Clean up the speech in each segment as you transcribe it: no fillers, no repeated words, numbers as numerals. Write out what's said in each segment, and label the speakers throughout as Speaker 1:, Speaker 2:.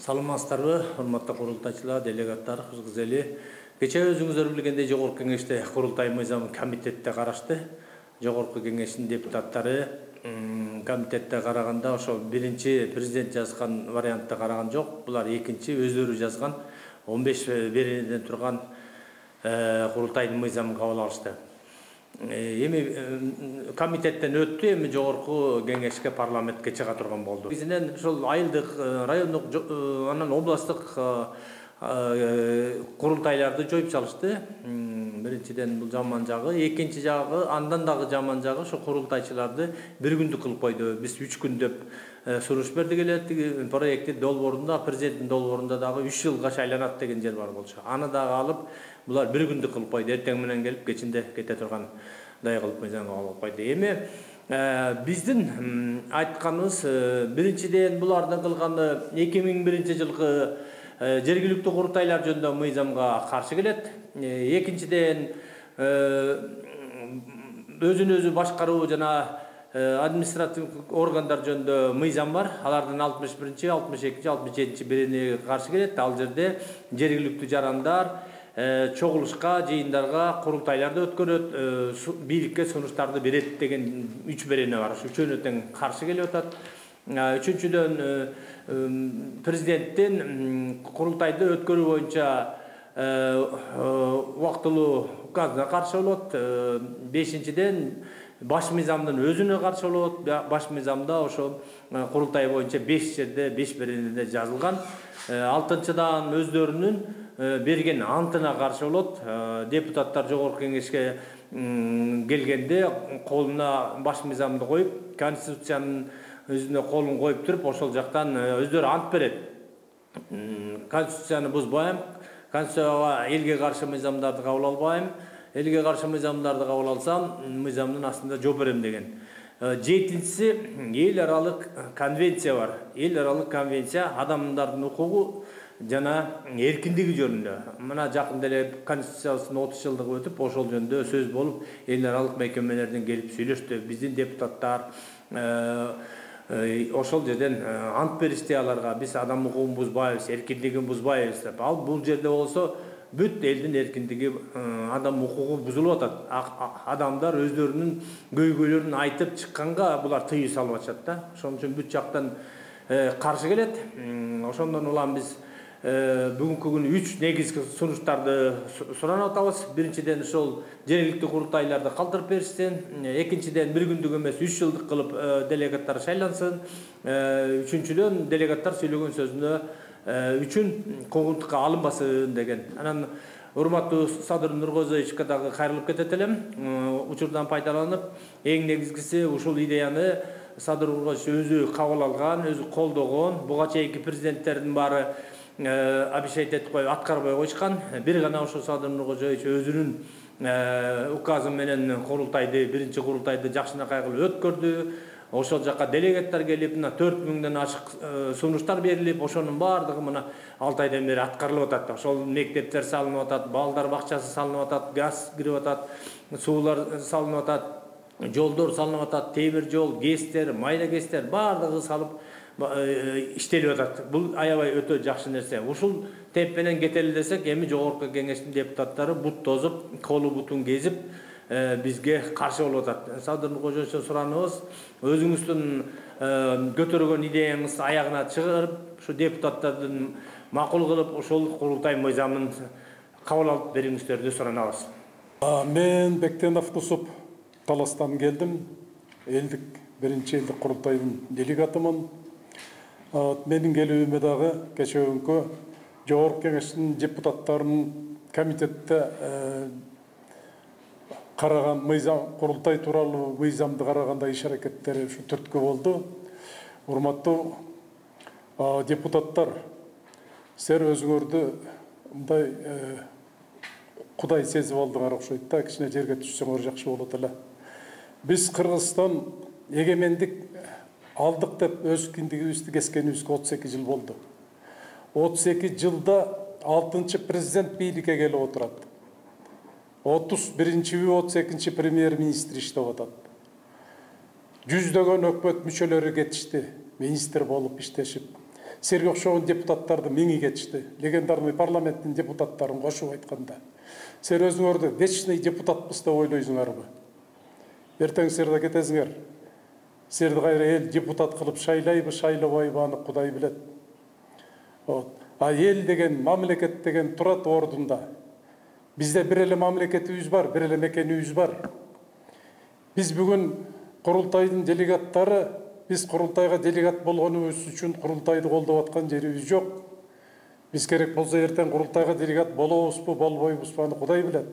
Speaker 1: Саламатсыздарбы, урматтуу курултайчылар, делегаттар, кыргыз эли. Кече өзүңүздөр билгендей Жогорку Кеңеште курултай мыйзам комитетте карашты. Жогорку Кеңештин депутаттары комитетте караганда ошо биринчи президент жазган вариантта караган жок. Булар экинчи өздөрү жазган 15 беренеден турган курултайдын мыйзамын кабыл алышты. Эми комитеттен өттү, эми Жогорку Кеңешке парламентке чыга турган болду. Бизинен ошол айылдык, райондук, анан областтык курултайларды жоюп салышты. Биринчиден бул жаман жагы, экинчи жагы, андан дагы жаман жагы ошо курултайчыларды бир күндүк кылып койду. Биз 3 күн деп суруш бердик эле. Проекти долбоорунда, президенттин долбоорунда дагы 3 жылга шайланат деген жер бар болчу. Аны дагы алып, булар бир күндүк кылып койду. Эртең менен келип, кечинде кете турган дай кылып мыйзамга алып койду. Эми биздин айтканыбыз биринчиден булардын кылганы 2001 жылкы жергиликтүү курултайлар жөнүндө мыйзамга каршы келет. Экинчиден өзүн өзү башкаруу жана административдик органдар жөнүндө мыйзам бар. Алардын 61, 62, 67 беренеге каршы келет. Ал жерде жергиликтүү жарандар чогулушка, жыйындарга, курултайларды өткөрөт, бийликке сунуштарды берет деген 3 берене бар. Үчөөнө тең каршы келип атат. Үчүнчүдөн президенттин курултайды өткөрүү боюнча убактылуу указына каршы болот. Бешинчиден баш мыйзамдын өзүнө каршы болот. Баш мыйзамда ошо курултай боюнча 5 жерде 5 беренеде жазылган. Алтынчыдан өздөрүнүн берген антына каршы болот. Депутаттар Жогорку Кеңешке келгенде колуна баш мыйзамды коюп, конституциянын өзүнө колун коюп туруп, ошол жактан өздөрү ант берет. Конституцияны бузбайм, конституцияга элге каршы мыйзамдарды кабыл албайм, элге каршы мыйзамдарды кабыл алсам, мыйзамдын астында жооп берем деген. Жетинчиси, эл аралык конвенция бар. Эл аралык конвенция адамдардын укугу жана эркиндиги жөнүндө. Мына жакында эле конституциябыздын 30 жылдыгы өтүп, ошол жөнүндө сөз болуп, эл аралык мекемелерден келип сүйлөштү. Биздин депутаттар ошол жерден ант беришти аларга. Биз адам укугун бузбайбыз, эркиндигин бузбайбыз деп. Ал бул жерде болсо бүт элдин эркиндиги, адам укугу бузулуп атат. Адамдар өздөрүнүн көйгөйлөрүн айтып чыкканга булар тыюу салып атышат да. Ошон үчүн бүт жактан каршы келет. Ошондон улам биз бүгүнкү күнү 3 негизги сунуштарды суранып атабыз. Биринчиден ошол жергиликтүү курултайларды калтырып беришсин, экинчиден бир күндүк эмес 3 жылдык кылып делегаттар шайлансын, үчүнчүдөн делегаттар сүйлөгөн сөзүнө үчүн куугунтукка алынбасын деген. Анан урматтуу Садыр Нуркозоевичке дагы кайрылып кетет элем. Учурдан пайдаланып, эң негизгиси ушул идеяны Садыр Нуркозович өзү кабыл алган, өзү колдогон. Буга чейинки президенттердин баары обещать этип коюп аткарбай койушкан. Бир гана ошо Садыр Нуркозоевич өзүнүн указы менен курултайды, биринчи курултайды жакшынакай кылып өткөрдү. Ошол жакка делегаттар келип, 4000ден ашык сунуштар берилип, ошонун баардыгы мына 6 айдан бери аткарылып атат. Ошол мектептер салынып атат, балдар бакчасы салынып атат, газ кирип атат, суулар салынып атат, жолдор салынып атат, темир жол, гэстер, майра гэстер баардыгы салып иштелип атат. Бул аябай өтө жакшы нерсе. Ушул темп менен кетели десек, эми Жогорку Кеңештин депутаттары бут тозуп, колу бутун кезип бизге каршы болуп атат. Садыр Нуркозоевичтен сураныбыз, өзүңүздүн көтөргөн идеяңызды аягына чыгарып, ушу депутаттардын макул кылып, ошол курултай мыйзамын кабыл алып бериңиздерди суранабыз.
Speaker 2: Мен Бектенов Кусуп Таластан келдим. Элдик биринчи элдик курултайдын делегатымын. Менин келүүмө дагы кечеөнкө Жогорку Кеңештин депутаттарынын комитетте караган мыйзам, курултай тууралуу мыйзамды караганда иш аракеттери ушу түрткү болду. Урматтуу депутаттар, силер өзүңөрдү мындай Кудай сезип алдыңар окшойт да, кичине жерге түшсөңөр жакшы болот эле. Биз Кыргызстан эгемендик алдык деп өз эркиндигибизди кескенибизге 32 жыл болду. 32 жылда 6-чы президент бийликке келип отурат. 31-32 премьер-министр иштеп атат. Жүздөгөн өкмөт мүчөлөрү кетишти, министр болуп иштешип. Серге окшогон депутаттарды миңи кетишти. Легендарный парламенттин депутаттарын кошуп айтканда. Сер өзүңөрдү вечный депутатпыз деп ойлойсуңарбы? Эртең сер да кетесиңер. Серди кайра эл депутат кылып шайлайбы, шайлабайбы аны Кудай билет. А эл деген, мамлекет деген турат ордунда. Бизде бир эле мамлекетибиз бар, бир эле мекенибиз бар. Биз бүгүн курултайдын делегаттары, биз курултайга делегат болгонубуз үчүн курултайды колдоп аткан жерибиз жок. Биз керек болсо эртең курултайга делегат болобузбу, болбойбузбу аны Кудай билет.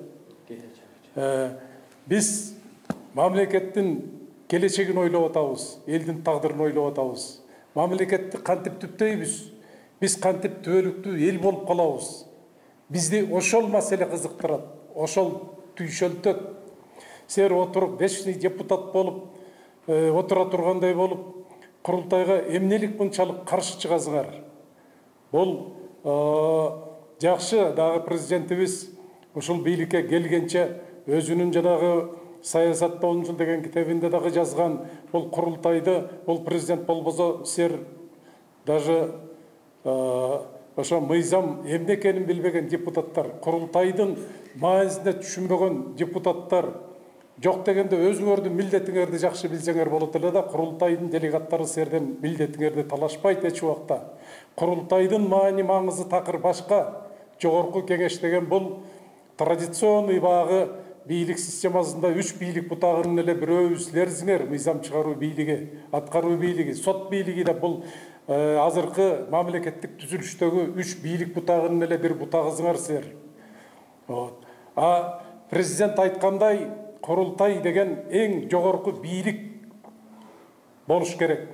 Speaker 2: Биз мамлекеттин келечегин ойлоп атабыз, элдин тагдырын ойлоп атабыз. Мамлекетти кантип түптөйбүз? Биз кантип түбөлүктүү эл болуп калабыз? Бизди ошол маселе кызыктырат, ошол түйшөлтөт. Сер отуруп, вечный депутат болуп, отура тургандай болуп, курултайга эмнелик мынчалык каршы чыгасыңар? Бул жакшы, дагы президентибиз ушул бийликке келгенче өзүнүн жанагы саясатта 10 жыл деген китебинде дагы жазган, бул курултайды, бул президент болбосо сер даже ошо мыйзам эмне экенин билбеген депутаттар, курултайдын маанисине түшүнбөгөн депутаттар жок дегенде өзүңөрдүн милдетиңерди жакшы билсеңер болот эле да, курултайдын делегаттары серден милдетиңерди талашпайт эч убакта. Курултайдын маани маңызы такыр башка. Жогорку кеңеш деген бул традиционный багы бийлик системасында 3 бийлик бутагынын эле бирөөбү силерсиңер, мыйзам чыгаруу бийлиги, аткаруу бийлиги, сот бийлиги да бул азыркы мамлекеттик түзүлүштөгү 3 бийлик бутагынын эле бир бутагысыңар силер. А президент айткандай, курултай деген эң жогорку бийлик болуш керек.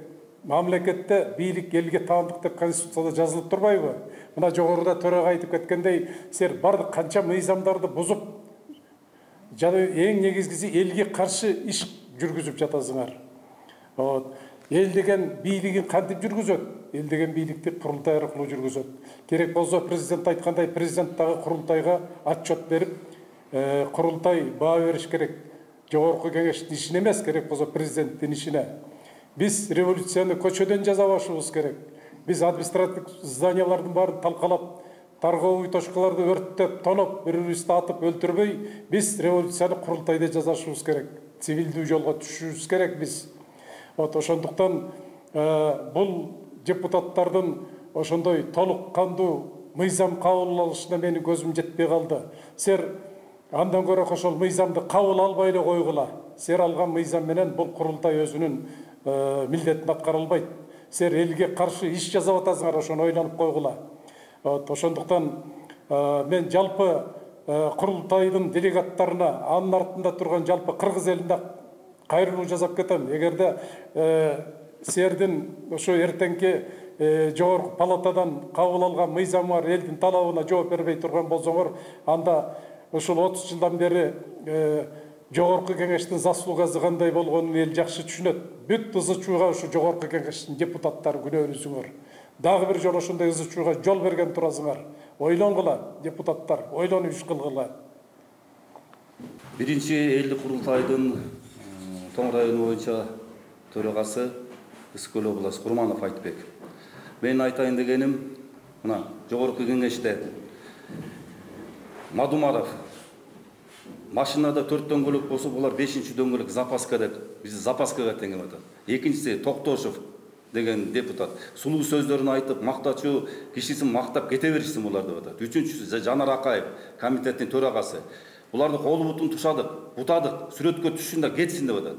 Speaker 2: Мамлекетте бийлик элге таандык деп конституцияда жазылып турбайбы? Мына жогоруда төрага айтып кеткендей, сер бардык канча мыйзамдарды бузуп, жана эң негизгиси элге каршы иш жүргүзүп жатасыңар. Эл деген бийлигин кантип жүргүзөт? Эл деген бийликти курултай аркылуу жүргүзөт. Керек болсо президент айткандай, президент дагы курултайга отчет берип, курултай баа бериш керек. Жогорку кеңештин ишине эмес, керек болсо президенттин ишине. Биз революцияны көчөдөн жаза башыбыз керек. Биз административдик зданиялардын баарын талкалап, торговый точкаларды өрттөп, тоноп, бири-бирибизди атып өлтүрбөй, биз революцияны курултайда жазашыбыз керек. Цивилдүү жолго түшүшүбүз керек биз. Ошондуктан бул депутаттардын ошондой толук кандуу мыйзам кабыл алышына менин көзүм жетпей калды. Сер андан көрө ошол мыйзамды кабыл албай эле койгула. Сер алган мыйзам менен бул курултай өзүнүн милдетин аткара албайт. Сер элге каршы иш жасап атасыңар, ошону ойлонуп койгула. Ошондуктан мен жалпы курултайдын делегаттарына, анын артында турган жалпы кыргыз элине кайрылуу жасап кетем. Эгерде сердин ошо эртеңки жогорку палатадан кабыл алган мыйзам бар, элдин талабына жооп бербей турган болсоңор, анда ошол 30 жылдан бери жогорку кеңештин заслугасы кандай болгонун эл жакшы түшүнөт. Бүт ызы-чууга ушу жогорку кеңештин депутаттары күнөөлүүсүңөр. Дагы бир жолу ошондой ызы-чууга жол берген турасыңар. Ойлонгула, депутаттар, ойлонуп иш кылгыла.
Speaker 3: Биринчи элдик курултайдын Тоң району боюнча төрагасы Ысык-Көл областы Курманов Айтбек. Мен айтайын дегеним, мына жогорку кеңеште Мадумаров машинада 4 дөңгөлөк болсо, булар 5-чи дөңгөлөк запаска деп, бизди запаскага теңеп атат. Экинчиси Токтошов деген депутат сулуу сөздөрүн айтып, мактачуу кишисин мактап кете беришсин булар деп атат. Үчүнчүсү Жанар Акаев, комитеттин төрагасы. Буларды колу бутун тушадык, бутадык, сүрөткө түшсүн да кетсин деп атат.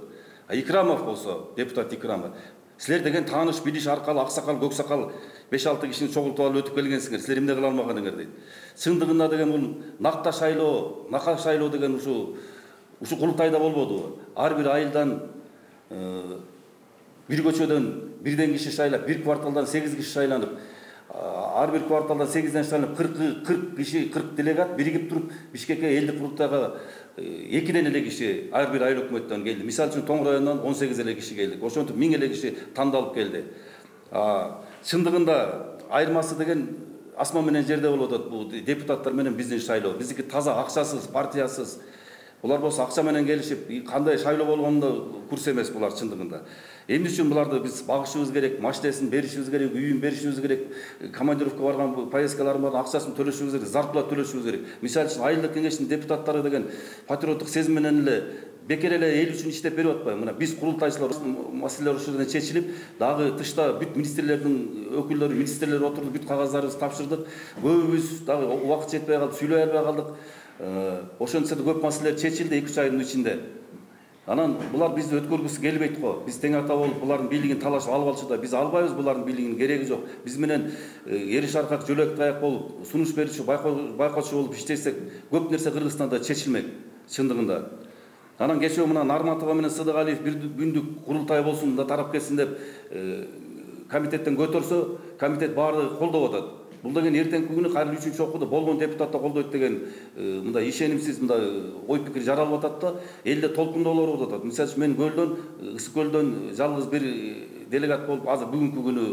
Speaker 3: Икрамов болсо, депутат Икрамов, силер деген тааныш билиш аркылуу аксакал, көксакал 5-6 кишини чогултуп алып өтүп келгенсиңер, силер эмне кыла алмаганыңар дейт. Чындыгында деген бул накта шайлоо деген ушу курултайда болбоду. Ар бир айылдан бир көчөдөн бирден киши шайлап, бир кварталдан 8 киши шайланып, ар бир кварталдан 8ден шайланып 40 киши, 40 делегат биригип туруп Бишкекке элдик курултайга 2ден эле киши ар бир айыл өкмөттөн келди. Мисалы үчүн Тоң районунан 18 эле киши келди. Ошентип 1000 эле киши тандалып келди. Чындыгында айырмасы деген асман менен жерде болуп атат. Бул депутаттар менен биздин шайлоо. Биздики таза акчасыз, партиясыз. Булар болсо акча менен келишип, кандай шайлоо болгонун да курс эмес булар чындыгында. Эмне үчүн буларды биз багышыбыз керек, машинесин беришибиз керек, үйүн беришибиз керек, командировка барган поездкалардын акчасын төлөшүбүз керек, зарплата төлөшүбүз керек. Мисалы үчүн айылдык кеңештин депутаттары деген патриоттук сезим менен эле бекер эле эл үчүн иштеп берип атпайбы. Мына биз курултайчылар маселелер ушул жерден чечилип, дагы тышта бүт министрлердин өкүлдөрү, министрлер отурду, бүт кагаздарды тапшырдык. Көбүбүз дагы убакыт жетпей калды, сүйлөй албай калдык. Ошентсе да көп маселелер чечилди 2-3 айдын ичинде. Анан булар бизди өткөргүсү келбейт го. Биз тең ата болуп, булардын бийлигин талашып алып алчу да, биз албайбыз булардын бийлигинин кереги жок. Биз менен эри шаркак жөлөк таяк болуп, сунуш берүүчү, байкоочу болуп иштесек, көп нерсе Кыргызстанда чечилмек чындыгында. Анан кечээ мына Нарматова менен Сыдыгалиев бир күндүк курултай болсун да тарап кетсин деп комитеттен көтөрсө, комитет баары колдоп атат. Бул деген эртеңки күнү кайра 3-чү окууда болгон депутат да колдойт деген мындай ишенимсиз мындай ой пикир жаралып атат да, элде толкундоолор болуп атат. Мисалы үчүн мен көлдөн, Ысык көлдөн жалгыз бир делегат болуп, азыр бүгүнкү күнү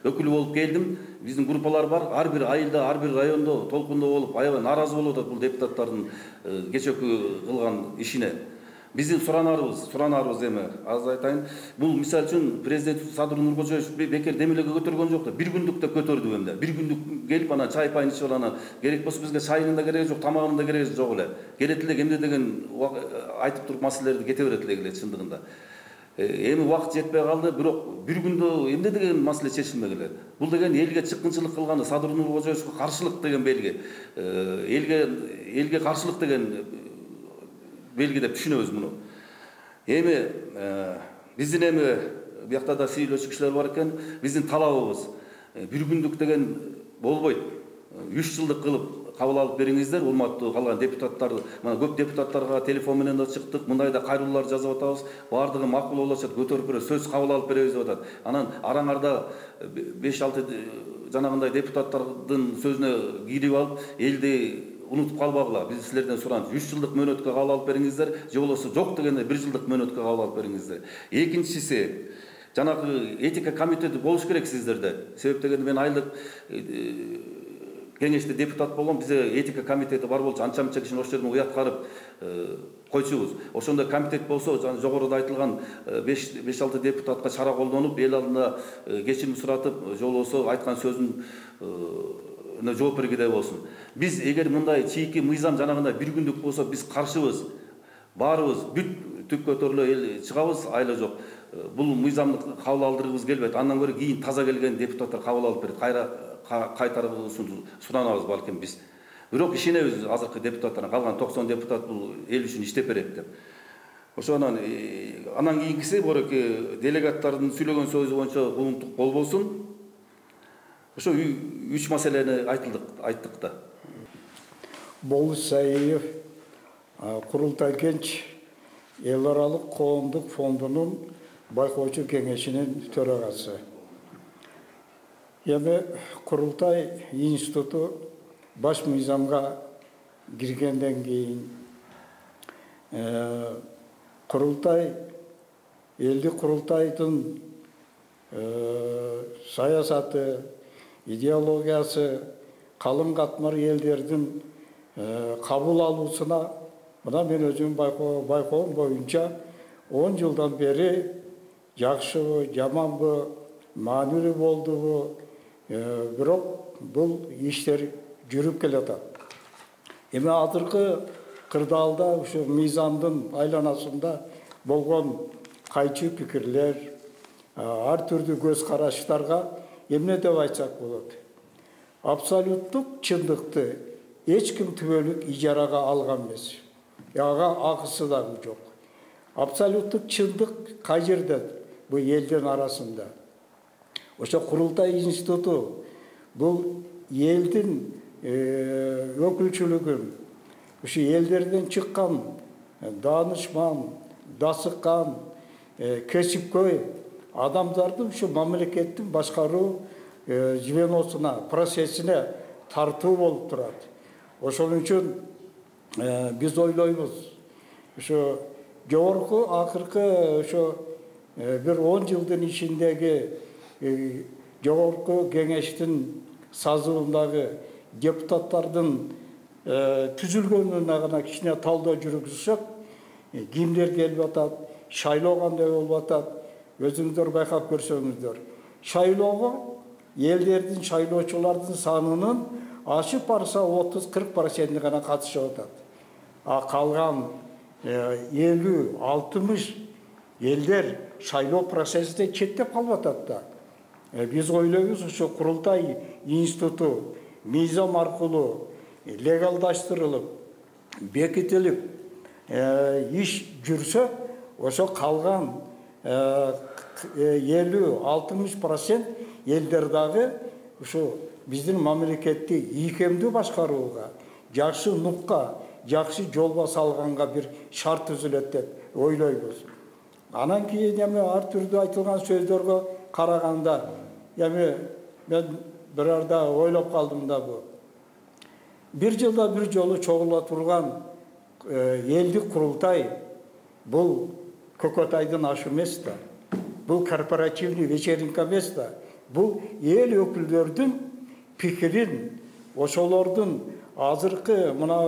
Speaker 3: өкүлү болуп келдим. Биздин группалар бар, ар бир айылда, ар бир райондо толкундоо болуп, аябай нааразы болуп атат бул депутаттардын кечээкү кылган ишине. Биздин суранарыбыз эми азыр айтайын. Бул мисалы үчүн президент Садыр Нуркожоевич бекер демелеге көтөргөн жок да, бир күндүк да көтөрдү эмне. Бир күндүк келип ана чай пайын ичип алана, керек болсо бизге чайынын да кереги жок, тамагынын да кереги жок эле. Келет эле эмне деген айтып туруп маселелерди кете берет эле чындыгында. Эми убакыт жетпей калды, бирок бир күндө эмне деген маселе чечилмек эле. Бул деген элге чыккынчылык кылганы, Садыр Нуркожоевичке каршылык деген белги. Элге каршылык деген белги деп түшүнөбүз муну. Эми биздин эми биякта да сүйлөчү кишилер бар экен. Биздин талабыбыз бир күндүк деген болбойт. 3 жылдык кылып кабыл алып бериңиздер, урматтуу калган депутаттар. Мына көп депутаттарга телефон менен да чыктык, мындай да кайрылуулар жазып атабыз. Бардыгы макул болуп атат, көтөрүп беребиз, сөз кабыл алып беребиз деп атат. Анан араңарда 5-6 жанагындай депутаттардын сөзүнө кирип алып, элди унутуп калбагыла. Биз силерден суранабыз, 3 жылдык мөөнөткө кабыл алып бериңиздер, же болбосо жок дегенде 1 жылдык мөөнөткө кабыл алып бериңиздер. Экинчиси, жанагы этика комитети болуш керек сиздерде. Себеп дегенде мен айылдык кеңеште депутат болгом, бизде этика комитети бар болчу, анча-мынча кишини ошол жерден уяткарып койчубуз. Ошондой комитет болсо, жогоруда айтылган 5-6 депутатка чара колдонуп, эл алдында кечирим суратып, же болбосо айткан сөзүн жооп бергидей болсун. Биз эгер мындай чийки мыйзам жанагындай бир күндүк болсо, биз каршыбыз. Баарыбыз бүт түп көтөрүлө эл чыгабыз, айла жок. Бул мыйзамды кабыл алдыргыбыз келбейт. Андан көрө кийин таза келген депутаттар кабыл алып берет. Кайтарыбызын суранабыз балким биз. Бирок ишенебиз азыркы депутаттарга, калган 90 депутат бул эл үчүн иштеп берет деп. Ошонан анан кийинкиси бороки делегаттардын сүйлөгөн сөзү боюнча улуттук болбосун. Ошо 3 маселени айттык да.
Speaker 4: Болуш Саиев, Курултай Кенч эл аралык коомдук фондунун байкоочу кеңешинин төрагасы. Эми Курултай институту баш мыйзамга киргенден кийин Курултай элдик курултайдын саясаты, идеологиясы калың катмар элдердин кабыл алуусуна мына мен өзүм байкоом боюнча 10 жылдан бери жакшыбы, жаманбы, маанилүү болдубу, бирок бул иштер жүрүп келатат. Эми азыркы кырдаалда ушу мыйзамдын айланасында болгон кайчы пикирлер, ар түрдүү көз караштарга эмне деп айтсак болот? Абсолюттук чындыкты эч ким түбөлүк ижарага алган эмес. Ага акысы дагы жок. Абсолюттук чындык кай жерде? Бул элдин арасында. Ошо Курултай институту бул элдин өкүлчүлүгүн, ушу элдерден чыккан данышман, дасыккан, кесипкөй адамдарды ушу мамлекеттин башкаруу звеносуна, процессине тартуу болуп турат. Ошон үчүн биз ойлойбуз, ушу жогорку акыркы ошо бир 10 жылдын ичиндеги жогорку кеңештин сазыбындагы депутаттардын түзүлгөнүнө гана кичине талдоо жүргүзсөк, кимдер келип атат, шайлоо кандай болуп атат, өзүңүздөр байкап көрсөңүздөр, шайлоого элдердин, шайлоочулардын санынын ашып барса 30-40% гана катышып атат. А калган 50-60 элдер шайлоо процессинде четтеп калып атат да. Биз ойлойбуз, ушу курултай институту мыйзам аркылуу легалдаштырылып, бекитилип, иш жүрсө, ошо калган 50-60% элдер дагы ушу биздин мамлекетти ийкемдүү башкарууга, жакшы нукка, жакшы жолго салганга бир шарт түзүлөт деп ойлойбуз. Анан кийин ар түрдүү айтылган сөздөргө караганда, мен бир арда ойлоп калдым да, бу бир жылда бир жолу чогула турган элдик курултай бул Көкөтайдын ашы эмес да. Бул корпоративный вечеринка эмес да. Бул эл өкүлдөрдүн пикирин, ошолордун азыркы мына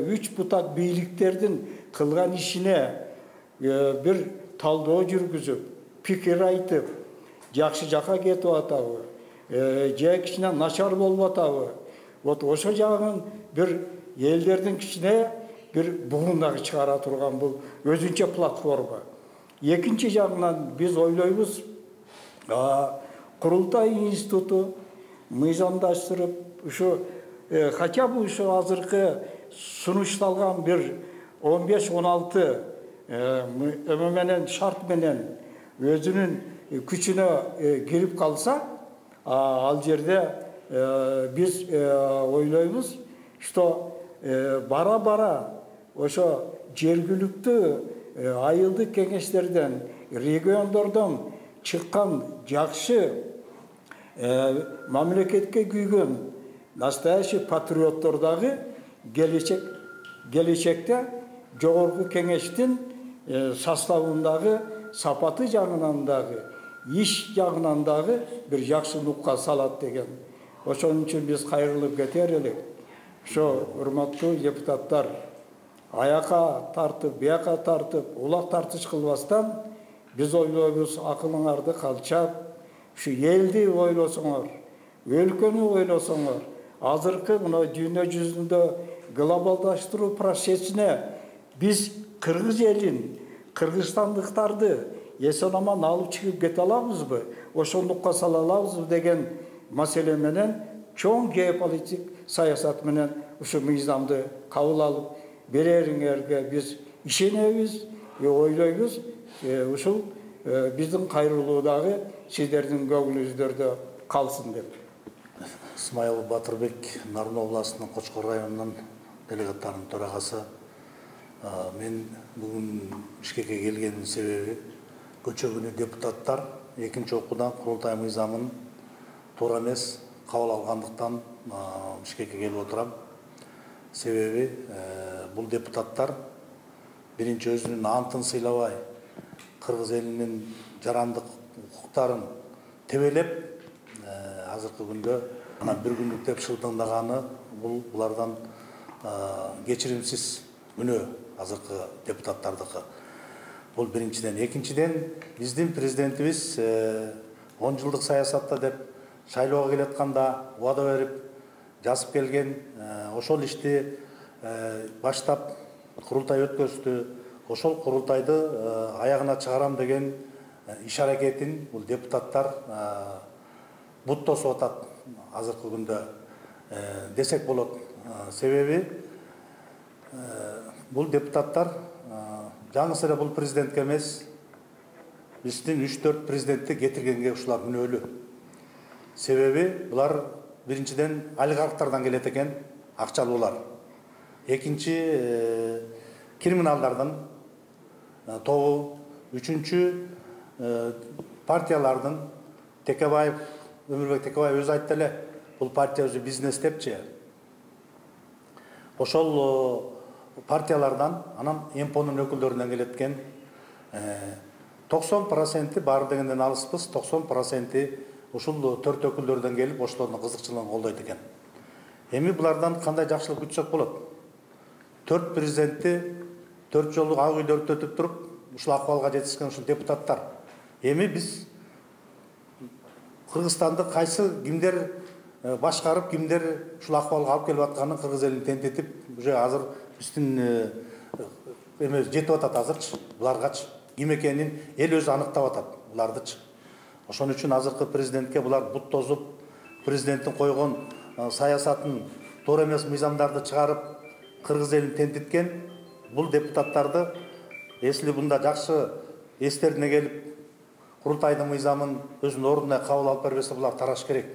Speaker 4: 3 бутак бийликтердин кылган ишине бир талдоо жүргүзүп, пикир айтып, жакшы жака кетип атабы, же кичине начар болуп атабы. Вот ошо жагын бир элдердин кичине бир бугундагы чыгара турган бул өзүнчө платформа. Экинчи жагынан биз ойлойбуз, курултай институту мыйзамдаштырып, ушу хотя бы ушу азыркы сунушталган бир 15-16 менен шарт менен өзүнүн күчүнө кирип калса, ал жерде биз ойлойбуз, что бара-бара ошо жергиликтүү айылдык кеңештерден, региондордон чыккан жакшы мамлекетке күйгөн настоящий патриоттор дагы келечекте жогорку кеңештин составындагы сапаты жагынан дагы, иш жагынан дагы бир жакшы нукка салат деген. Ошон үчүн биз кайрылып кетер элек. Ошо урматтуу депутаттар, аяка тартып, бияка тартып, улак тартыш кылбастан биз ойлойбуз, акылыңарды калчап, ушу элди ойлосоңор, өлкөнү ойлосоңор, азыркы мына дүйнө жүзүндө глобалдаштыруу процессине биз кыргыз элин, кыргызстандыктарды эсен аман алып чыгып кете алабызбы, ошондукка сала алабызбы деген маселе менен, чоң геополитик саясат менен ушу мыйзамды кабыл алып берериңерге биз ишенебиз, ойлойбуз. Ушул биздин кайрылуудагы сиздердин көңүлүңүздөрдө калсын деп.
Speaker 5: Исмаил Батырбек, Нарын областынын Кочкор районунун делегаттарынын төрагасы. Мен бүгүн Бишкекке келгендин себеби, көчө күнү депутаттар экинчи окуудан курултай мыйзамын туура эмес кабыл алгандыктан Бишкекке келип отурам. Себеби бул депутаттар биринчи өзүнүн антын сыйлабай, кыргыз элинин жарандык укуктарын тебелеп, азыркы күндө анан бир күндүк деп шылтыңдаганы булардан кечиримсиз үнөө азыркы депутаттардыкы. Бул биринчиден. Экинчиден, биздин президентибиз 10 жылдык саясатта деп шайлоого келатканда убада берип жазып келген, ошол ишти баштап курултай өткөздү, ошол курултайды аягына чыгарам деген иш аракетин бул депутаттар бут тосуп атат азыркы күндө десек болот. Себеби бул депутаттар жаңысы эле бул президентке эмес, биздин 3-4 президентти кетиргенге ушулар мүнөлүү. Себеби булар биринчиден олигархтардан келет экен, акчалуулар. Экинчи криминалдардын тобу, үчүнчү партиялардын, Текебаев, Өмүрбек Текебаев өзү айтты эле, бул партия өзү бизнес депчи. Ошол партиялардан, анан МПОнун өкүлдөрүнөн келеткен 90% бар дегенден алыспыз, 90% ушул 4 өкүлдөрдөн келип, ошолордун кызыкчылыгын колдойт экен. Эми булардан кандай жакшылык күтсөк болот? 4 президентти 4 жолу ак үйлөрдө өтүп туруп, ушул акыбалга жетишкен ушул депутаттар Эми биз Кыргызстанды кайсы кимдер башкарып, кимдер ушул акыбалга алып келип атканын кыргыз элин тентетип, уже азыр биздин эме жетип атат азырчы, буларгачы. Ким экенин эл өзү аныктап атат булардычы. Ошон үчүн азыркы президентке булар бут тозуп, президенттин койгон саясатын туура эмес мыйзамдарды чыгарып, кыргыз элин тентиткен бул депутаттарды, если бунда жакшы эстерине келип, курултайдын мыйзамын өзүнүн ордуна кабыл алып бербесе, булар тараш керек.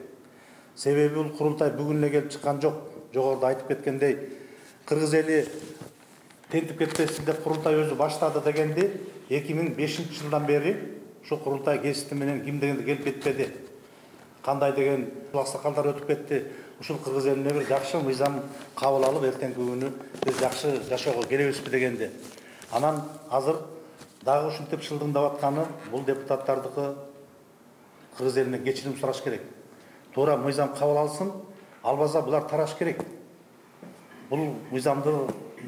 Speaker 5: Себеби бул курултай бүгүн эле келип чыккан жок. Жогоруда айтып кеткендей, кыргыз эли тентип кетпесин деп курултай өзү баштады дегенди 2005-жылдан бери ушу курултай кесипти менен ким дегенде келип кетпеди. Кандай деген аксакалдар өтүп кетти. Ушул кыргыз элине бир жакшы мыйзам кабыл алып, эртеңки күнү биз жакшы жашоого келебизби дегенде. Анан азыр дагы ушинтип шылдыңдап атканы бул депутаттардыкы кыргыз элинен кечирим сураш керек. Туура мыйзам кабыл алсын, албаса булар тараш керек. Бул мыйзамды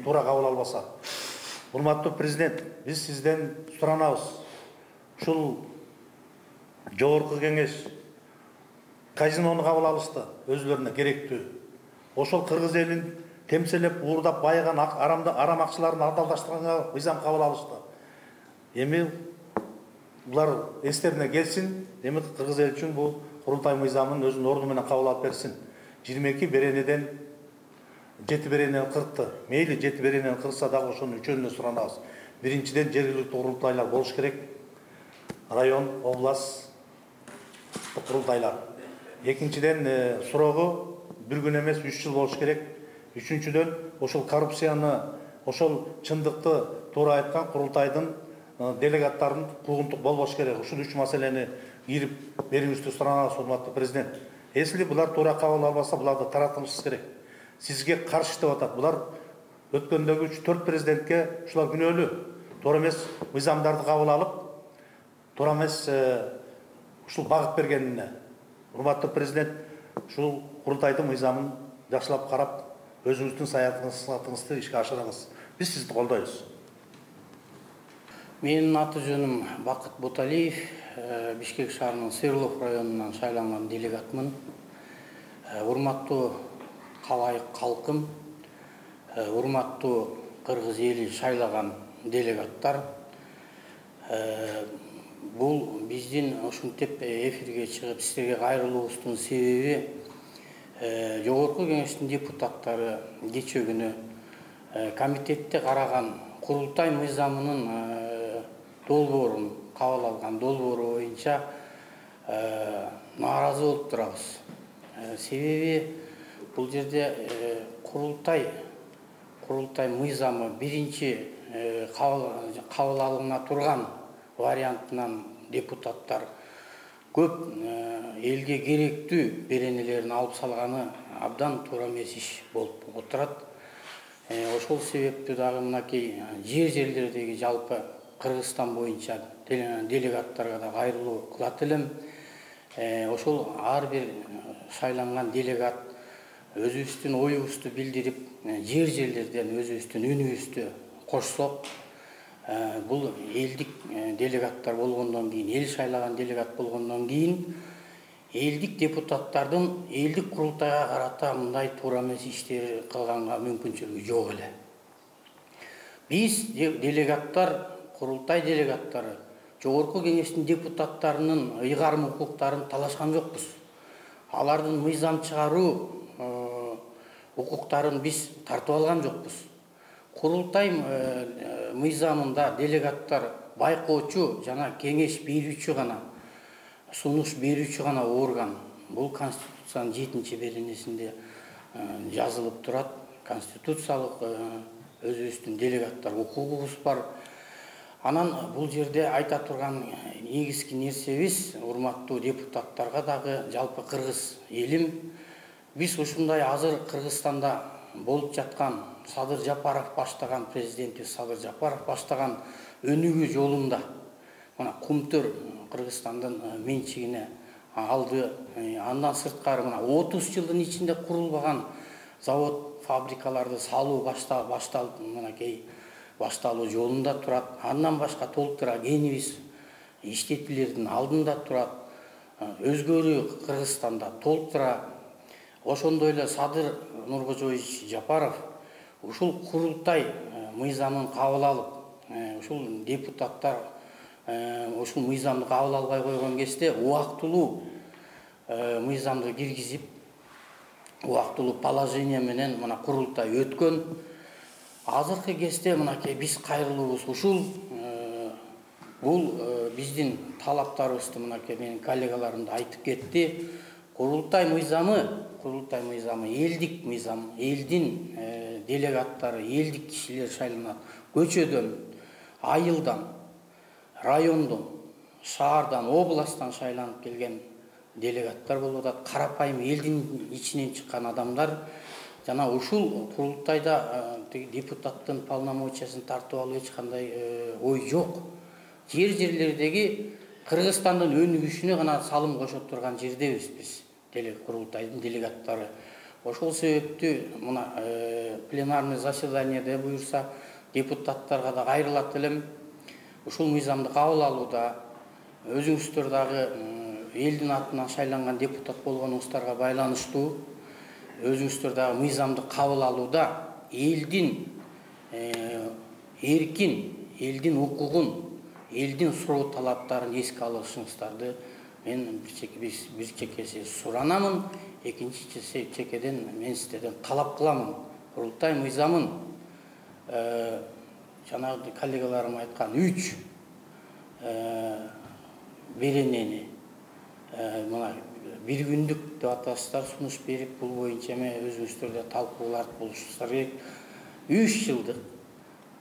Speaker 5: туура кабыл албаса. Урматтуу президент, биз сизден суранабыз. Ушул жогорку кеңеш казинону кабыл алышты, өзүлөрүнө керектүү. Ошол кыргыз элин темселеп, уурдап байыган арам акчаларын алдалдаштырганга мыйзам кабыл алышты. Эми булар эстерине келсин, эми кыргыз эл үчүн бул курултай мыйзамын өзүнүн орду менен кабыл алып берсин. 22 беренеден 7 беренени кыркты. Мейли 7 беренени кырса дагы ошонун үчөөнүнө суранабыз. Биринчиден жергиликтүү курултайлар болуш керек. Район, область курултайлар. Экинчиден сурогу бир күн эмес 3 жыл болуш керек. Үчүнчүдөн ошол коррупцияны, ошол чындыкты туура айткан курултайдын делегаттарын куугунтук болбош керек. Ушул 3 маселени кирип бериңизди суранабыз, урматтуу президент. Если булар туура кабыл албаса, буларды таратышыбыз керек. Сизге каршы деп атат. Булар өткөндөгү 3-4 президентке ушулар күнөөлүү. Туура эмес мыйзамдарды кабыл алып, туура эмес ушул багыт бергенине. Урматтуу президент, ушул курултайдын мыйзамын жакшылап карап, өзүңүздүн саясатыңызды ишке ашырыңыз. Биз сизди колдойбуз.
Speaker 6: Менин аты жөнүм Бакыт Буталиев, Бишкек шаарынын Сырлов районунан шайланган делегатмын. Урматтуу калайык калкым, урматтуу кыргыз эли шайлаган делегаттар. Бул биздин ушинтип эфирге чыгып силерге кайрылуубуздун себеби жогорку кеңештин депутаттары кечээ күнү комитетте караган курултай мыйзамынын долбоорун кабыл алган долбоору боюнча нааразы болуп турабыз. Себеби бул жерде курултай мыйзамы биринчи кабыл алына турган вариантынан депутаттар көп элге керектүү беренелерин алып салганы абдан туура эмес иш болуп отурат. Ошол себептүү дагы мынакей жерлердеги жалпы Кыргызстан боюнча делегаттарга да кайрылуу кылат элем. Ошол ар бир шайланган делегат өзүбүздүн оюбузду билдирип, жерлерден өзүбүздүн үнүбүздү кошсок, бул элдик делегаттар болгондон кийин, эл шайлаган делегат болгондон кийин, элдик депутаттардын элдик курултайга карата мындай туура эмес иштер кылганга мүмкүнчүлүгү жок эле. Биз делегаттар, курултай делегаттары, жогорку кеңештин депутаттарынын ыйгарым укуктарын талашкан жокпуз. Алардын мыйзам чыгаруу укуктарын биз тартып алган жокпуз. Курултай мыйзамында делегаттар байкоочу жана кеңеш берүүчү гана, сунуш берүүчү гана орган. Бул Конституциянын 7-чи беренесинде жазылып турат. Конституциялык өзүбүздүн делегаттар укугубуз бар. Анан бул жерде айта турган негизги нерсебиз урматтуу депутаттарга дагы жалпы кыргыз элим, биз ушундай азыр Кыргызстанда болуп жаткан Садыр Жапаров баштаган, президенти Садыр Жапаров баштаган өнүгүү жолунда мына Кумтөр Кыргызстандын менчигине алды. Андан сырткары мына 30 жылдын ичинде курулбаган завод, фабрикаларды салуу башталып, мынакей башталуу жолунда турат. Андан башка толтура кенибиз иштетилердин алдында турат. Өзгөрүү Кыргызстанда толтура. Ошондой эле Садыр Нуркожоевич Жапаров ушул курултай мыйзамын кабыл алып, ушул депутаттар ушул мыйзамды кабыл албай койгон кезде убактылуу мыйзамды киргизип, убактылуу положение менен мына курултай өткөн. Азыркы кезде мынакей биз кайрылуубуз ушул. Бул биздин талаптарыбызды мынакей менин коллегаларым да айтып кетти. Курултай мыйзамы элдик мыйзам, элдин делегаттары, элдик кишилер шайланат. Көчөдөн, айылдан, райондон, шаардан, областтан шайланып келген делегаттар болуп атат. Карапайым элдин ичинен чыккан адамдар жана ушул курултайда депутаттын полномочиясын тартып алуу эч кандай ой жок. Жерлердеги Кыргызстандын өнүгүшүнө гана салым кошо турган жердебиз биз, курултайдын делегаттары. Ошол себептүү мына пленарный заседаниеде буюрса депутаттарга да кайрылат элем. Ушул мыйзамды кабыл алууда өзүңүздөр дагы элдин атынан шайланган депутат болгонуңуздарга байланыштуу өзүңүздөр дагы мыйзамды кабыл алууда элдин эркин, элдин укугун, элдин суроо талаптарын эске алышыңыздарды мен бир чекеси суранамын, экинчи чекеден мен сиздерден талап кыламын. Курултай мыйзамын жанагы коллегаларым айткан 3 беренени мына бир күндүк деп атасыздар, сунуш берип бул боюнча өзүңүздөрдө талкуулар болушуңуздар керек. 3 жылдык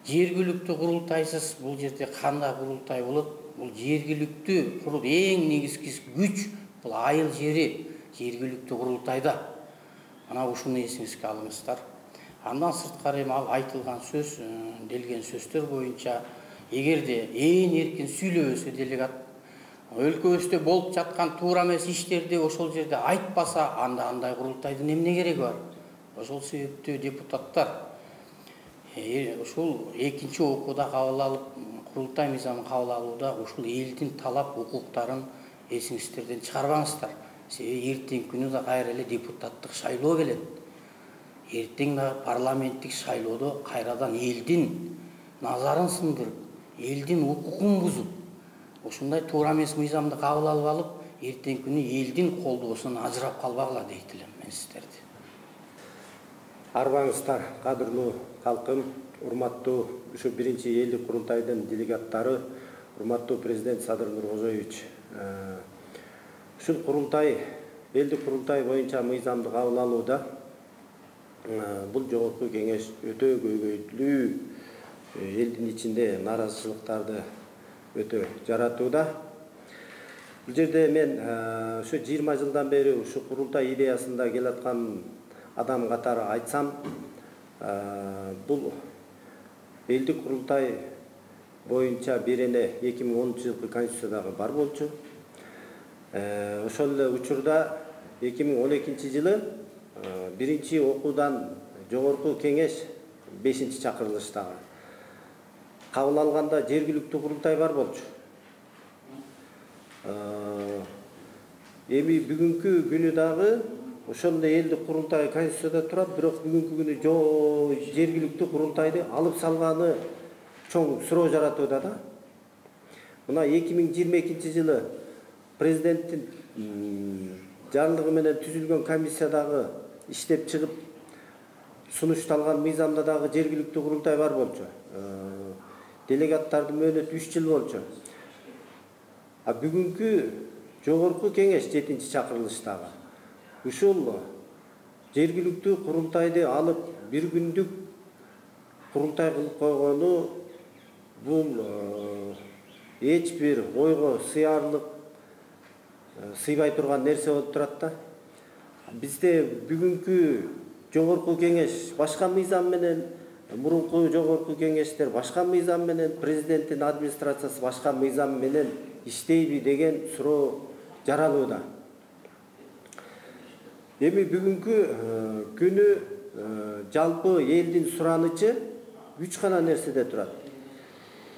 Speaker 6: жергиликтүү курултайсыз бул жерде кандай курултай болот? Бул жергиликтүү курул эң негизги күч бул айыл жери жергиликтүү курултайда. Ана ушуну эсиңизге алыңыздар. Андан сырткары ал айтылган сөз, делген сөздөр боюнча эгерде ээн эркин сүйлөбөсө делегат, өлкөбүздө болуп жаткан туура эмес иштерди ошол жерде айтпаса, анда андай курултайдын эмне кереги бар? Ошол себептүү депутаттар ушул экинчи окууда кабыл алып, курултай мыйзамын кабыл алууда ушул элдин талап укуктарын эсиңиздерден чыгарбаңыздар. Себеби эртең күнү да кайра эле депутаттык шайлоо келет. Эртең да парламенттик шайлоодо кайрадан элдин назарын сындырып, элдин укугун бузуп, ушундай туура эмес мыйзамды кабыл алып, эртең күнү элдин колдоосунан ажырап калбагыла дейт элем мен сиздерди.
Speaker 1: Арбаңыздар, кадырлуу калкым, урматтуу ушу биринчи элдик курултайдын делегаттары, урматтуу президент Садыр Нуркожоевич. Ушул курултай, элдик курултай боюнча мыйзамды кабыл алууда бул жогорку кеңеш өтө көйгөйлүү элдин ичинде нааразычылыктарды өтө жаратууда. Бул жерде мен ушу 20 жылдан бери ушу курултай идеясында келаткан адам катары айтсам, бул элдик курултай боюнча берене 2010 жылкы конституциядагы бар болчу. Ошол эле учурда 2012 жылы биринчи окуудан жогорку кеңеш 5-чи чакырылыштагы кабыл алганда жергиликтүү курултай бар болчу. Эми бүгүнкү күнү дагы ошол эле элдик курултай конституцияда турат, бирок бүгүнкү күнү жергиликтүү курултайды алып салганы чоң суроо жаратууда да. Мына 2022 жылы президенттин жарлыгы менен түзүлгөн комиссиядагы иштеп чыгып сунушталган мыйзамда дагы жергиликтүү курултай бар болчу. Делегаттардын мөөнөтү 3 жыл болчу. Бүгүнкү жогорку кеңеш 7-чи чакырылыштагы ушул жергиликтүү курултайды алып бир күндүк курултай кылып койгону бул эч бир ойго сыйбай турган нерсе болуп турат да. Бизде бүгүнкү жогорку кеңеш башка мыйзам менен, мурунку жогорку кеңештер башка мыйзам менен, президенттин администрациясы башка мыйзам менен иштейби деген суроо жаралууда. Эми бүгүнкү күнү жалпы элдин суранычы 3 гана нерседе турат.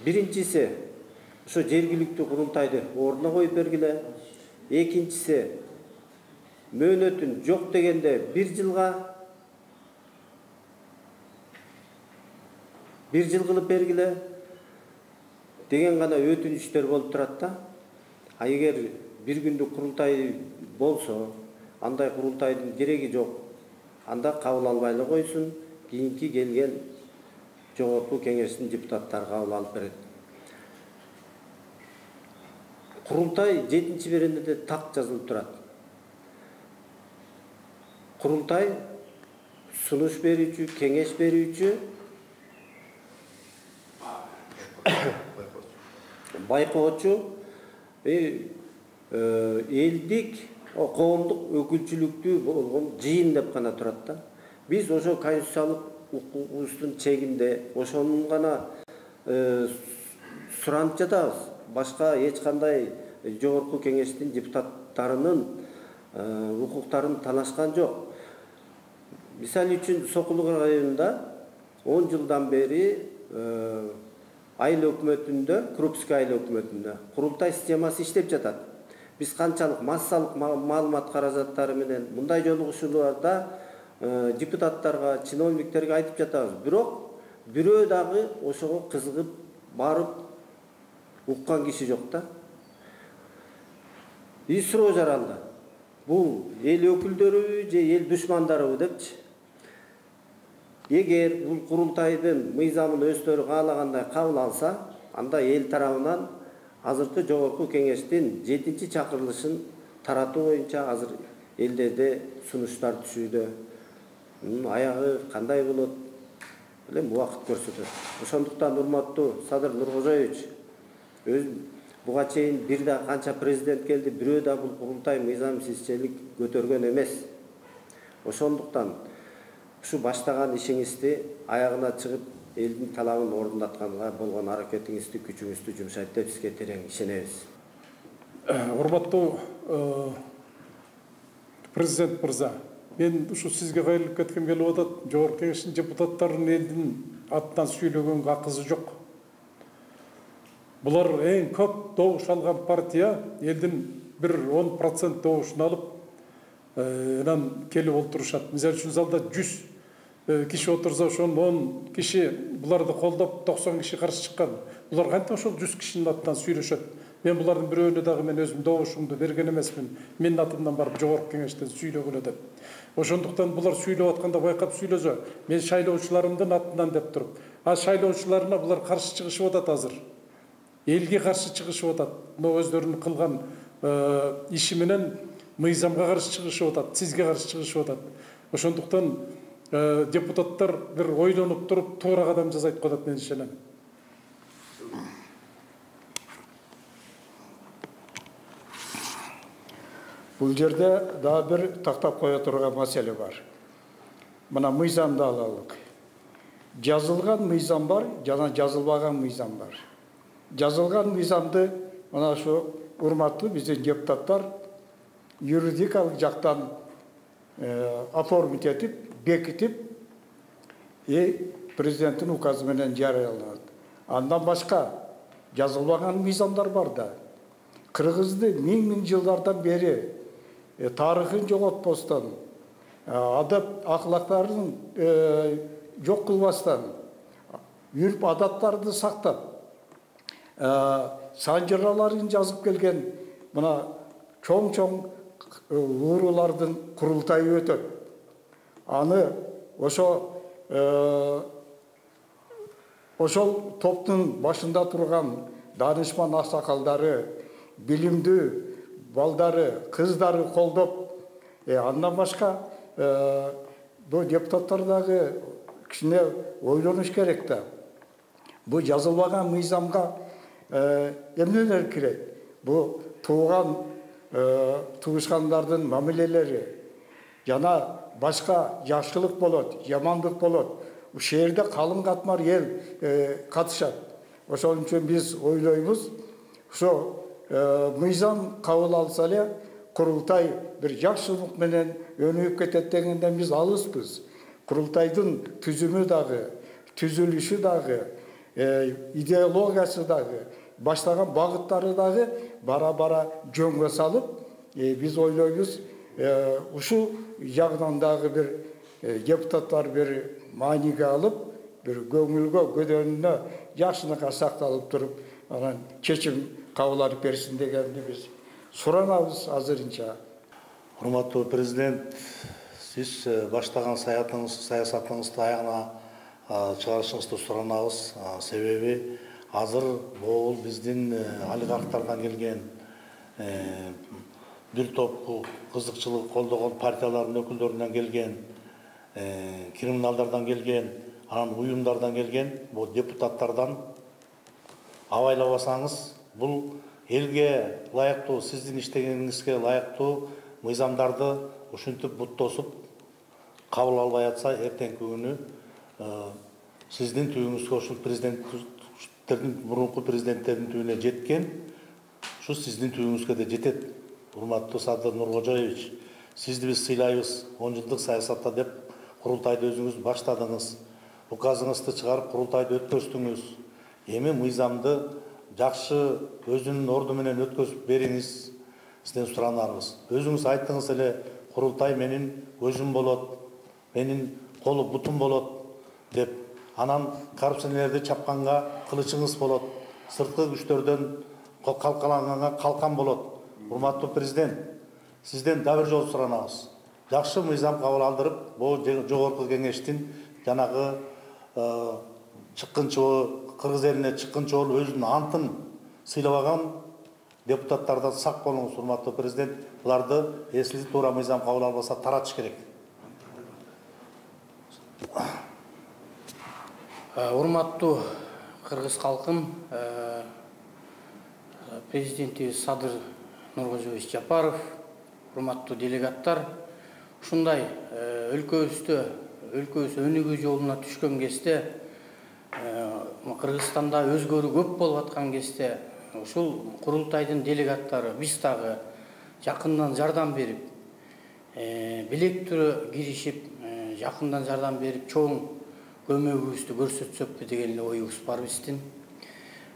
Speaker 1: Биринчиси
Speaker 7: ошо жергиликтүү курултайды ордуна коюп бергиле. Экинчиси, мөөнөтүн жок дегенде 1 жылга 1 жыл кылып бергиле деген гана өтүнүчтөр болуп турат да. А эгер бир күндүк курултай болсо, андай курултайдын кереги жок. Анда кабыл албай эле койсун, кийинки келген жогорку кеңештин депутаттары кабыл алып берет. Курултай 7-беренеде так жазылып турат. Курултай сунуш берүүчү, кеңеш берүүчү, байкоочу, элдик, коомдук өкүлчүлүктүү болгон жыйын деп гана турат да. Биз ошо конституциялык укугубуздун чегинде ошонун гана суранып жатабыз. Башка эч кандай жогорку кеңештин депутаттарынын укуктарын талашкан жок. Мисалы үчүн Сокулук районунда 10 жылдан бери айыл өкмөтүндө, Крупский айыл өкмөтүндө курултай системасы иштеп жатат. Биз канчалык массалык маалымат каражаттары менен мындай жолугушууларда депутаттарга, чиновниктерге айтып жатабыз. Бирок бирөө дагы ошого кызыгып барып уккан киши жок да. Суроо жаралды. Бул эл өкүлдөрүбү же эл душмандарыбы депчи. Эгер бул курултайдын мыйзамын өздөрү каалагандай кабыл алса, анда эл тарабынан азыркы жогорку кеңештин 7-чакырылышын таратуу боюнча азыр элдерде сунуштар түшүүдө. Аягы кандай болот? Билем, убакыт көрсөтөт. Ошондуктан урматтуу Садыр Нуркожоевич, буга чейин бир да канча президент келди, бирөө да бул курултай мыйзам сизчелик көтөргөн эмес. Ошондуктан ушу баштаган ишиңизди аягына чыгып, элдин талабын орундатканга болгон аракетиңизди, күчүңүздү жумшайт деп сизге терең ишенебиз.
Speaker 2: Урматтуу президент мырза, мен ушу сизге кайрылып кеткем келип атат. Жогорку кеңештин депутаттарынын элдин атынан сүйлөгөнгө акысы жок. Булар эң көп добуш алган партия, элдин бир 10% добушун алып, анан келип олтурушат. Мисалы үчүн залда 100 киши отурса, ошон 10 киши буларды колдоп, 90 киши каршы чыккан. Булар кантип ошол 100 кишинин атынан сүйлөшөт? Мен булардын бирөөнө дагы мен өзүм добушумду берген эмесмин. Менин атымдан барып жогорку кеңештен сүйлөгүлө деп. Ошондуктан булар сүйлөп атканда байкап сүйлөсө, мен шайлоочуларымдын атынан деп туруп, а шайлоочуларына булар каршы чыгышып атат азыр. Элге каршы чыгышып атат. Мына өздөрүнүн кылган иши менен мыйзамга каршы чыгышып атат, сизге каршы чыгышып атат. Ошондуктан депутаттар бир ойлонуп туруп туура кадам жасайт коет мен ишенем.
Speaker 4: Бул жерде да бир тактап кое турган маселе бар. Мына мыйзамды алалык. Жазылган мыйзам бар, жана жазылбаган мыйзам бар. Жазылган мыйзамды мына ошо урматтуу биздин депутаттар юридикалык жактан оформить этип, бекитип, президенттин указы менен жарыяланат. Андан башка жазылбаган мыйзамдар бар да. Кыргызды миң жылдардан бери тарыхын жоготпостон, адап акылактарын жок кылбастан, үрп адаттарды сактап, санжыраларын жазып келген мына чоң-чоң уурулардын курултайы өтөт. Аны ошол топтун башында турган данышман аксакалдары, билимдүү балдары, кыздары колдоп, андан башка бул депутаттар дагы кичине ойлонуш керек да. Бул жазылбаган мыйзамга эмнелер кирет? Бул туушкандардын мамилелери жана башка жакшылык болот, жамандык болот. Ушул жерде калың катмар эл катышат. Ошон үчүн биз ойлойбуз, ошо мыйзам кабыл алса эле курултай бир жакшылык менен өнүгүп кетет дегенден биз алыспыз. Курултайдын түзүмү дагы, түзүлүшү дагы, идеологиясы дагы баштаган багыттары дагы бара жөнгө салып, биз ойлойбуз ушул жагынан дагы бир депутаттар бир мааниге алып, бир көңүлгө, көдөнүнө жакшынакай сакталып туруп, анан чечим кабыл алып берсин дегенди биз суранабыз азырынча.
Speaker 5: Урматтуу президент, сиз баштаган саясатыңызды аягына чыгарышыңызды суранабыз. Себеби азыр бул биздин олигархтардан келген бир топ кызыкчылык колдогон партиялардын өкүлдөрүнөн келген, криминалдардан келген, анан уюмдардан келген бул депутаттардан абайлабасаңыз, бул элге ылайыктуу, сиздин иштегениңизге ылайыктуу мыйзамдарды ушинтип буттосуп кабыл албай атса, эртеңки күнү сиздин түйүңүзгө, ушул президенттердин, мурунку президенттердин түйүнө жеткен, ушу сиздин түйүңүзгө да жетет. Урматтуу Садыр Нуркожоевич, сизди биз сыйлайбыз. 10 жылдык саясатта деп курултайды өзүңүз баштадыңыз. Указыңызды чыгарып курултайды өткөздүңүз. Эми мыйзамды жакшы өзүнүн орду менен өткөзүп бериңиз. Сизден суранарбыз. Өзүңүз айттыңыз эле, курултай менин көзүм болот, менин колу бутум болот деп. Анан коррупционерлерди чапканга кылычыңыз болот. Сырткы күчтөрдөн калкаланганга калкан болот. Урматтуу президент, сизден да бир жолу суранабыз. Жакшы мыйзам кабыл алдырып, бул жогорку кеңештин жанагы чыккынчыбы, кыргыз элине чыккынчыбы өзүнүн антын сыйлабаган депутаттардан сак болуңуз, урматтуу президент. Буларды эсили туура мыйзам кабыл албаса таратыш керек.
Speaker 6: Урматтуу кыргыз калкын, президентибиз Садыр Нуркожоевич Жапаров, урматтуу делегаттар, ушундай өлкөбүз өнүгүү жолуна түшкөн кезде, Кыргызстанда өзгөрүү көп болуп аткан кезде, ушул курултайдын делегаттары биз дагы жакындан жардам берип, билектүү киришип, жакындан жардам берип, чоң көмөгүбүздү көрсөтсөкпү деген эле оюбуз бар биздин.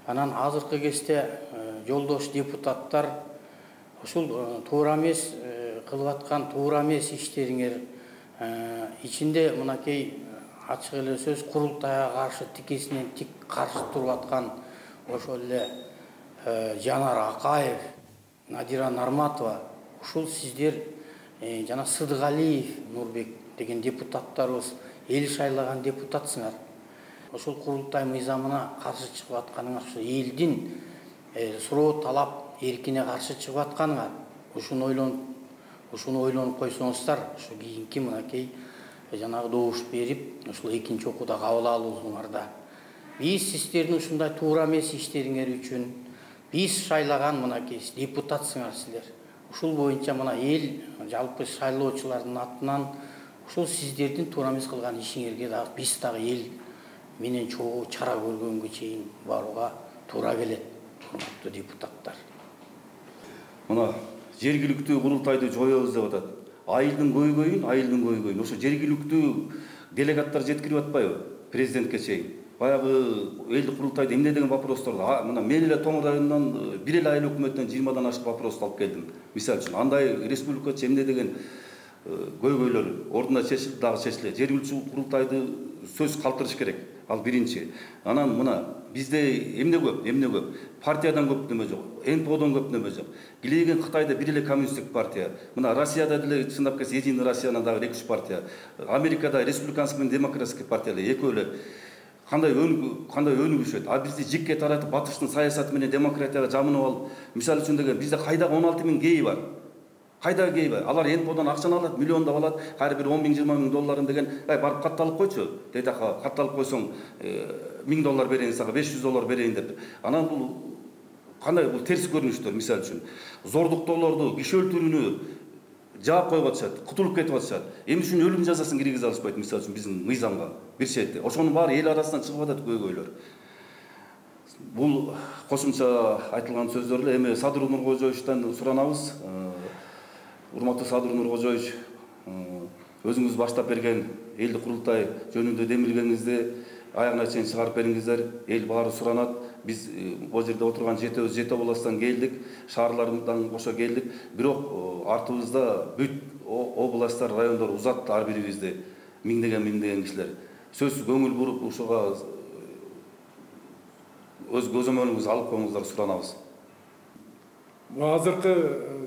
Speaker 6: Анан азыркы кезде жолдош депутаттар ушул туура эмес кылып аткан туура эмес иштериңер ичинде мынакей ачык эле сөз курултайга каршы тикесинен тик каршы туруп аткан ошол эле Жанар Акаев, Надира Нарматова, ушул сиздер жана Сыдыгалиев Нурбек деген депутаттарыбыз эл шайлаган депутатсыңар. Ошол курултай мыйзамына каршы чыгып атканыңар, ошо элдин суроо талап эркине каршы чыгып атканыңар. Ушуну ойлонуп койсоңуздар, ушу кийинки мынакей жанагы добуш берип, ушул экинчи окууда кабыл алууңарда. Биз сиздердин ушундай туура эмес иштериңер үчүн биз шайлаган мынакей депутатсыңар силер. Ушул боюнча мына эл жалпы шайлоочулардын атынан ушул сиздердин туура эмес кылган ишиңерге дагы биз дагы эл менен чогуу чара көргөнгө чейин барууга туура келет, урматтуу депутаттар.
Speaker 3: Мына жергиликтүү курултайды жоёбуз деп атат. Айылдын көйгөйүн, ошо жергиликтүү делегаттар жеткирип атпайбы президентке чейин? Баягы элдик курултайда эмне деген вопросторду, мына мен эле Тоң районунан бир эле айыл өкмөттөн 20дан ашык вопросту алып келдим. Мисалы үчүн, андай республикачы эмне деген көйгөйлөр ордуна чечилип дагы чечилет. Жергиликтүү курултайды сөз калтырыш керек. Ал биринчи. Анан мына бизде эмне көп? Партиядан көп неме жок, НПОдон көп неме жок. Килеген Кытайда бир эле коммунисттик партия. Мына Россияда деле чындап келсе Единый Россиядан дагы 2-3 партия. Америкада республиканский менен демократический партиялар экөө эле. Кандай өнүгүшөт. А бизди жикке таратып, батыштын саясаты менен демократияга жамынып алып, мисалы үчүн деген бизде кайда 16 000 гей бар. Кайда гей бар? Алар НПОдон акчаны алат, миллиондап алат, ар бир 10 000, 20 000 долларын деген, барып катталып койчу. Дейт ака, катталып койсоң $1000 берейин сага, $500 берейин деп. Анан бул кандай бул терс көрүнүштөр, мисалы үчүн. Зордуктоолорду, киши өлтүрүүнү жаап коюп атышат, кутулуп кетип атышат. Эмне үчүн өлүм жазасын киргизе алышпайт, мисалы үчүн биздин мыйзамга бир четте. Ошонун баары эл арасынан чыгып атат көйгөйлөр. Бул кошумча айтылган сөздөр эле. Эми Садыр Нуркожоевичтен суранабыз. Урматтуу Садыр Нуркожоевич, өзүңүз баштап берген элдик курултай жөнүндө демилгениңизди аягына чейин чыгарып бериңиздер. Эл баары суранат. Биз бул жерде отурган жети областтан келдик, шаарлардан кошо келдик. Бирок артыбызда бүт областтар, райондор узат ар бирибизди миңдеген кишилер. Сөзсүз көңүл буруп ушуга өз көзөмөлүңүздү алып коюңуздар суранабыз.
Speaker 2: Азыркы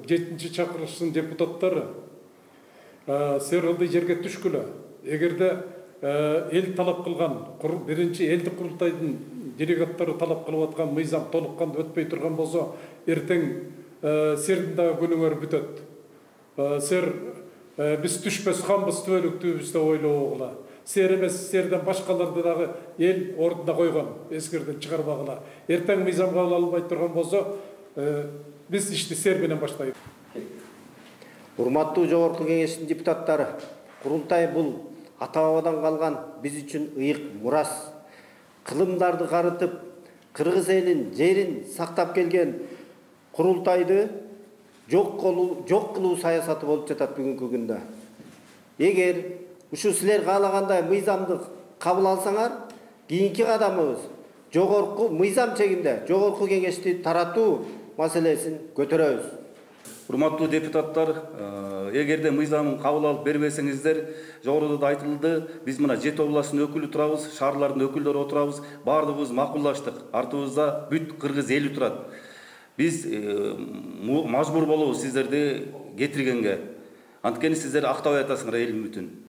Speaker 2: 7-чи чакырылыштын депутаттары сер ылдый жерге түшкүлө. Эгерде эл талап кылган, биринчи элдик курултайдын делегаттары талап кылып аткан мыйзам толук канда өтпөй турган болсо, эртең сердин дагы күнүңөр бүтөт. Сер биз түшпөс ханбыз, түбөлүктүүбүз деп ойлобогула. Сер эмес, серден башкаларды дагы эл ордуна койгон, эскерден чыгарбагыла. Эртең мыйзам кабыл алынбай турган болсо, биз ишти сер менен баштайбыз.
Speaker 7: Урматтуу Жогорку Кеңештин депутаттары, курултай бул ата-бабадан калган биз үчүн ыйык мурас. Кылымдарды карытып, кыргыз элин, жерин сактап келген курултайды жок кылуу саясаты болуп жатат бүгүнкү күндө. Эгер ушу силер каалагандай мыйзамды кабыл алсаңар, кийинки кадамыбыз жогорку мыйзам чегинде Жогорку Кеңешти таратуу маселесин көтөрөбүз.
Speaker 3: Урматтуу депутаттар, эгерде мыйзамын кабыл алып бербесеңиздер, жогоруда да айтылды, биз мына 7 областтын өкүлү турабыз, шаарлардын өкүлдөрү отурабыз, баардыгыбыз макулдаштык. Артыбызда бүт кыргыз эли турат. Биз мажбур болобуз сиздерди кетиргенге. Анткени сиздер актабай атасыңар элдин бүтүн.